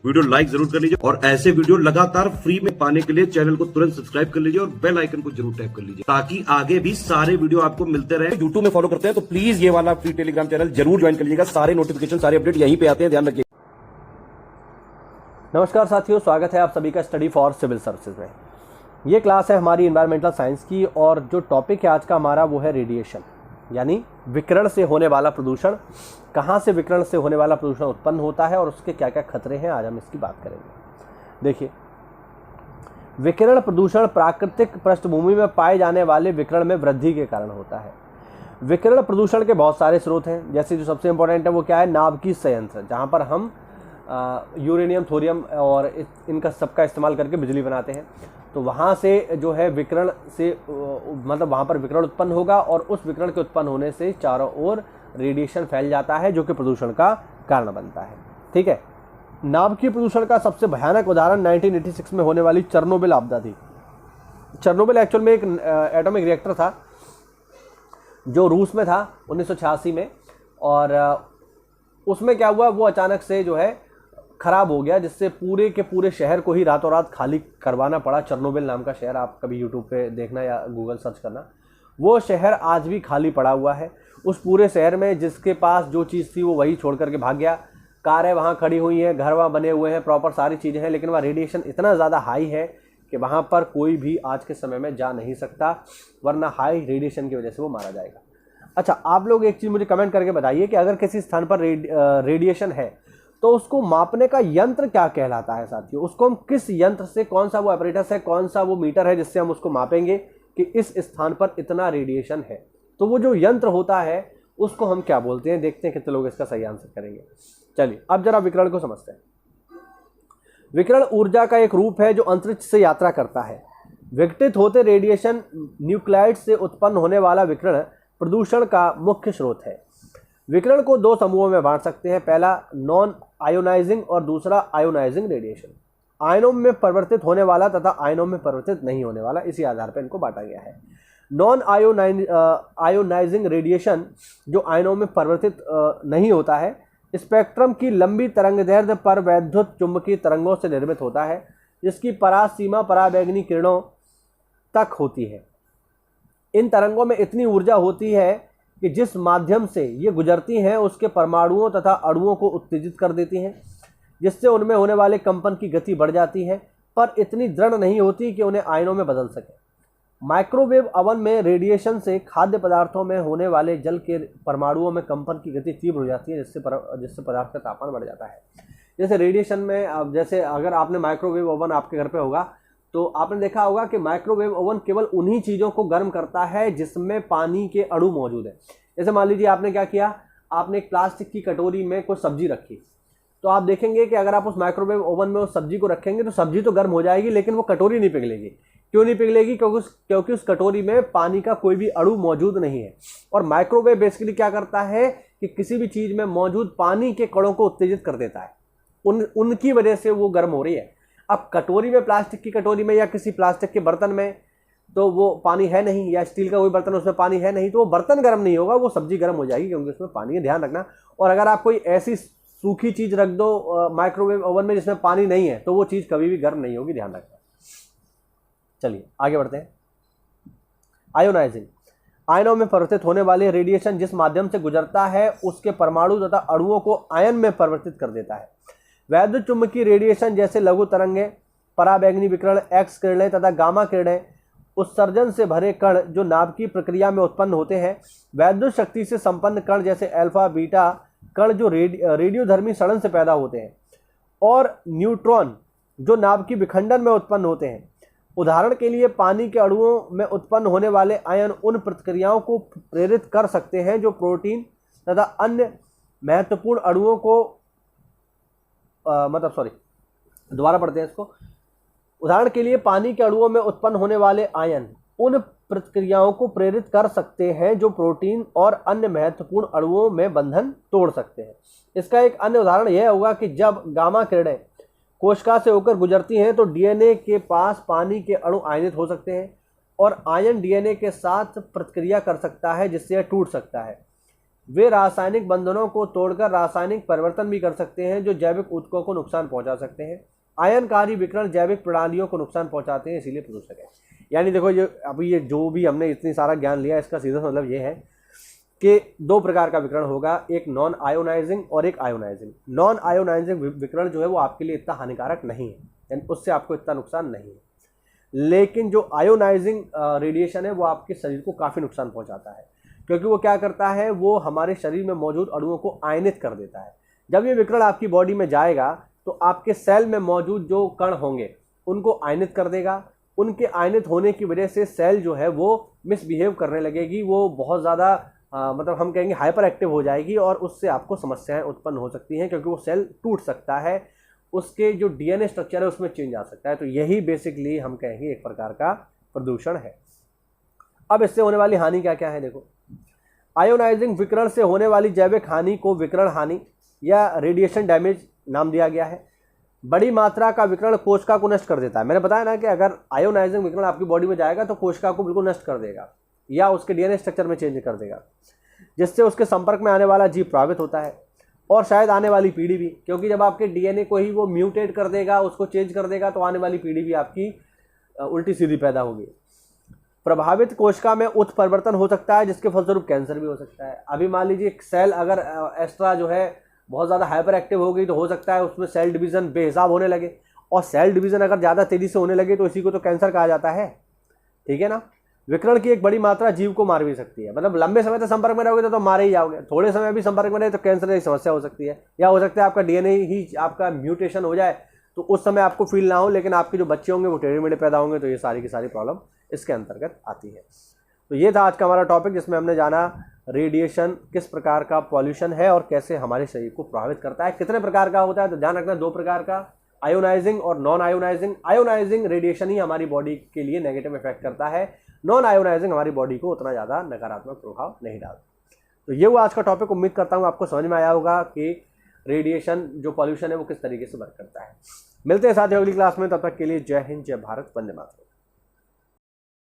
Video like जरूर कर लीजिए और ऐसे वीडियो लगातार फ्री में पाने के लिए चैनल को तुरंत सब्सक्राइब कर लीजिए और बेल आइकन को जरूर टैप कर लीजिए ताकि आगे भी सारे वीडियो आपको मिलते रहे। यूट्यूब में फॉलो करते हैं तो प्लीज ये वाला फ्री टेलीग्राम चैनल जरूर ज्वाइन कर लीजिएगा। सारे नोटिफिकेशन सारे अपडेट यहीं पे आते हैं, ध्यान रखिए। नमस्कार साथियों, स्वागत है आप सभी का स्टडी फॉर सिविल सर्विसेज में। ये क्लास है हमारी इन्वायरमेंटल साइंस की और जो टॉपिक है आज का हमारा वो है रेडिएशन, यानी विकिरण से होने वाला प्रदूषण। कहाँ से विकिरण से होने वाला प्रदूषण उत्पन्न होता है और उसके क्या क्या खतरे हैं, आज हम इसकी बात करेंगे। देखिए, विकिरण प्रदूषण प्राकृतिक पृष्ठभूमि में पाए जाने वाले विकिरण में वृद्धि के कारण होता है। विकिरण प्रदूषण के बहुत सारे स्रोत हैं, जैसे जो सबसे इंपॉर्टेंट है वो क्या है, नाभिकीय संयंत्र, जहाँ पर हम यूरेनियम, थोरियम और इनका सबका इस्तेमाल करके बिजली बनाते हैं। तो वहाँ से जो है विकिरण से मतलब वहाँ पर विकिरण उत्पन्न होगा और उस विकिरण के उत्पन्न होने से चारों ओर रेडिएशन फैल जाता है जो कि प्रदूषण का कारण बनता है। ठीक है, नाभिकीय प्रदूषण का सबसे भयानक उदाहरण 1986 में होने वाली चेरनोबिल आपदा थी। चेरनोबिल एक्चुअल में एक एटॉमिक रिएक्टर था जो रूस में था 1986 में, और उसमें क्या हुआ, वो अचानक से जो है खराब हो गया, जिससे पूरे के पूरे शहर को ही रातों रात खाली करवाना पड़ा। चेरनोबिल नाम का शहर, आप कभी यूट्यूब पे देखना या गूगल सर्च करना, वो शहर आज भी खाली पड़ा हुआ है। उस पूरे शहर में जिसके पास जो चीज़ थी वो वही छोड़ करके भाग गया। कारें वहाँ खड़ी हुई हैं, घर वहाँ बने हुए हैं, प्रॉपर सारी चीज़ें हैं, लेकिन वहाँ रेडिएशन इतना ज़्यादा हाई है कि वहाँ पर कोई भी आज के समय में जा नहीं सकता, वरना हाई रेडिएशन की वजह से वो मारा जाएगा। अच्छा, आप लोग एक चीज़ मुझे कमेंट करके बताइए कि अगर किसी स्थान पर रेडिएशन है तो उसको मापने का यंत्र क्या कहलाता है साथियों। उसको हम किस यंत्र से, कौन सा वो एपरेटस है, कौन सा वो मीटर है जिससे हम उसको मापेंगे कि इस स्थान पर इतना रेडिएशन है। तो वो जो यंत्र होता है उसको हम क्या बोलते हैं, देखते हैं कितने लोग इसका सही आंसर करेंगे। चलिए अब जरा विकिरण को समझते हैं। विकिरण ऊर्जा का एक रूप है जो अंतरिक्ष से यात्रा करता है। विघटित होते रेडिएशन न्यूक्लाइड से उत्पन्न होने वाला विकिरण प्रदूषण का मुख्य स्रोत है। विकिरण को दो समूहों में बांट सकते हैं, पहला नॉन आयोनाइजिंग और दूसरा आयोनाइजिंग रेडिएशन। आयनों में परिवर्तित होने वाला तथा आयनों में परिवर्तित नहीं होने वाला, इसी आधार पर इनको बांटा गया है। नॉन आयोनाइजिंग रेडिएशन जो आयनों में परिवर्तित नहीं होता है, स्पेक्ट्रम की लंबी तरंगदैर्ध्य पर वैद्युत चुंबकीय तरंगों से निर्मित होता है, जिसकी परास सीमा पराबैंगनी किरणों तक होती है। इन तरंगों में इतनी ऊर्जा होती है कि जिस माध्यम से ये गुजरती हैं उसके परमाणुओं तथा अणुओं को उत्तेजित कर देती हैं, जिससे उनमें होने वाले कंपन की गति बढ़ जाती है, पर इतनी दृढ़ नहीं होती कि उन्हें आयनों में बदल सके। माइक्रोवेव ओवन में रेडिएशन से खाद्य पदार्थों में होने वाले जल के परमाणुओं में कंपन की गति तीव्र हो जाती है, जिससे पदार्थ का तापमान बढ़ जाता है। जैसे रेडिएशन में, जैसे अगर आपने माइक्रोवेव ओवन आपके घर पे होगा तो आपने देखा होगा कि माइक्रोवेव ओवन केवल उन्हीं चीज़ों को गर्म करता है जिसमें पानी के अणु मौजूद है। जैसे मान लीजिए आपने क्या किया, आपने एक प्लास्टिक की कटोरी में कुछ सब्जी रखी, तो आप देखेंगे कि अगर आप उस माइक्रोवेव ओवन में उस सब्जी को रखेंगे तो सब्जी तो गर्म हो जाएगी, लेकिन वो कटोरी नहीं पिघलेगी। क्यों नहीं पिघलेगी? क्योंकि उस कटोरी में पानी का कोई भी अणु मौजूद नहीं है। और माइक्रोवेव बेसिकली क्या करता है कि किसी भी चीज़ में मौजूद पानी के कणों को उत्तेजित कर देता है, उनकी वजह से वो गर्म हो रही है। अब कटोरी में, प्लास्टिक की कटोरी में या किसी प्लास्टिक के बर्तन में तो वो पानी है नहीं, या स्टील का कोई बर्तन उसमें पानी है नहीं, तो वो बर्तन गर्म नहीं होगा, वो सब्जी गर्म हो जाएगी, क्योंकि उसमें पानी है, ध्यान रखना। और अगर आप कोई ऐसी सूखी चीज़ रख दो माइक्रोवेव ओवन में जिसमें पानी नहीं है तो वो चीज़ कभी भी गर्म नहीं होगी, ध्यान रखना। चलिए आगे बढ़ते हैं। आयोनाइजिंग, आयनों में परिवर्तित होने वाले रेडिएशन जिस माध्यम से गुजरता है उसके परमाणु तथा अणुओं को आयन में परिवर्तित कर देता है। वैद्युत चुंबकीय रेडिएशन जैसे लघु तरंगें, पराबैंगनी विकिरण, एक्स किरणें तथा गामा किरणें, उत्सर्जन से भरे कण जो नाभिकीय प्रक्रिया में उत्पन्न होते हैं, वैद्युत शक्ति से संपन्न कण जैसे अल्फा बीटा कण जो रेडियोधर्मी सड़न से पैदा होते हैं, और न्यूट्रॉन जो नाभिकीय विखंडन में उत्पन्न होते हैं। उदाहरण के लिए पानी के अणुओं में उत्पन्न होने वाले आयन उन प्रतिक्रियाओं को प्रेरित कर सकते हैं जो प्रोटीन तथा अन्य महत्वपूर्ण अणुओं को दोबारा पढ़ते हैं इसको। उदाहरण के लिए पानी के अणुओं में उत्पन्न होने वाले आयन उन प्रतिक्रियाओं को प्रेरित कर सकते हैं जो प्रोटीन और अन्य महत्वपूर्ण अणुओं में बंधन तोड़ सकते हैं। इसका एक अन्य उदाहरण यह होगा कि जब गामा किरणें कोशिका से होकर गुजरती हैं तो डीएनए के पास पानी के अणु आयनित हो सकते हैं और आयन डीएनए के साथ प्रतिक्रिया कर सकता है जिससे यह टूट सकता है। वे रासायनिक बंधनों को तोड़कर रासायनिक परिवर्तन भी कर सकते हैं जो जैविक ऊतकों को नुकसान पहुंचा सकते हैं। आयनकारी विकिरण जैविक प्रणालियों को नुकसान पहुंचाते हैं, इसीलिए प्रदूषक है। यानी देखो, ये अभी ये जो भी हमने इतनी सारा ज्ञान लिया, इसका सीधा मतलब ये है कि दो प्रकार का विकिरण होगा, एक नॉन आयोनाइजिंग और एक आयोनाइजिंग। नॉन आयोनाइजिंग विकिरण जो है वो आपके लिए इतना हानिकारक नहीं है, यानी उससे आपको इतना नुकसान नहीं है। लेकिन जो आयोनाइजिंग रेडिएशन है वो आपके शरीर को काफ़ी नुकसान पहुंचाता है, क्योंकि वो क्या करता है, वो हमारे शरीर में मौजूद अणुओं को आयनित कर देता है। जब ये विकिरण आपकी बॉडी में जाएगा तो आपके सेल में मौजूद जो कण होंगे उनको आयनित कर देगा। उनके आयनित होने की वजह से सेल जो है वो मिसबिहेव करने लगेगी, वो बहुत ज़्यादा मतलब हम कहेंगे हाइपर एक्टिव हो जाएगी, और उससे आपको समस्याएं उत्पन्न हो सकती हैं, क्योंकि वो सेल टूट सकता है, उसके जो डीएनए स्ट्रक्चर है उसमें चेंज आ सकता है। तो यही बेसिकली हम कहेंगे एक प्रकार का प्रदूषण है। अब इससे होने वाली हानि क्या क्या है, देखो। आयोनाइजिंग विकिरण से होने वाली जैविक हानि को विकिरण हानि या रेडिएशन डैमेज नाम दिया गया है। बड़ी मात्रा का विकिरण कोशिका को नष्ट कर देता है। मैंने बताया ना कि अगर आयोनाइजिंग विकिरण आपकी बॉडी में जाएगा तो कोशिका को बिल्कुल नष्ट कर देगा या उसके डीएनए स्ट्रक्चर में चेंज कर देगा, जिससे उसके संपर्क में आने वाला जीव प्रभावित होता है, और शायद आने वाली पीढ़ी भी, क्योंकि जब आपके डीएनए को ही वो म्यूटेट कर देगा, उसको चेंज कर देगा, तो आने वाली पीढ़ी भी आपकी उल्टी सीधी पैदा होगी। प्रभावित कोशिका में उत्परिवर्तन हो सकता है, जिसके फलस्वरूप कैंसर भी हो सकता है। अभी मान लीजिए एक सेल अगर एक्स्ट्रा जो है बहुत ज़्यादा हाइपर एक्टिव हो गई तो हो सकता है उसमें सेल डिवीज़न बेहिसाब होने लगे, और सेल डिवीज़न अगर ज़्यादा तेज़ी से होने लगे तो इसी को तो कैंसर कहा जाता है, ठीक है ना। विकिरण की एक बड़ी मात्रा जीव को मार भी सकती है, मतलब लंबे समय तक संपर्क में रहोगे तो मारे ही जाओगे, थोड़े समय भी संपर्क में रहे तो कैंसर की समस्या हो सकती है, या हो सकता है आपका डीएनए ही आपका म्यूटेशन हो जाए तो उस समय आपको फील ना हो, लेकिन आपके जो बच्चे होंगे वो टेढ़े मेढ़े पैदा होंगे। तो ये सारी की सारी प्रॉब्लम इसके अंतर्गत आती है। तो ये था आज का हमारा टॉपिक, जिसमें हमने जाना रेडिएशन किस प्रकार का पॉल्यूशन है और कैसे हमारे शरीर को प्रभावित करता है, कितने प्रकार का होता है। तो ध्यान रखना, दो प्रकार का, आयोनाइजिंग और नॉन आयोनाइजिंग। आयोनाइजिंग रेडिएशन ही हमारी बॉडी के लिए नेगेटिव इफेक्ट करता है, नॉन आयोनाइजिंग हमारी बॉडी को उतना ज़्यादा नकारात्मक प्रभाव नहीं डालता। तो ये वो आज का टॉपिक। उम्मीद करता हूँ आपको समझ में आया होगा कि रेडिएशन जो पॉल्यूशन है वो किस तरीके से वर्क करता है। मिलते हैं साथियों अगली क्लास में, तब तक के लिए जय हिंद, जय भारत, वंदे मातरम।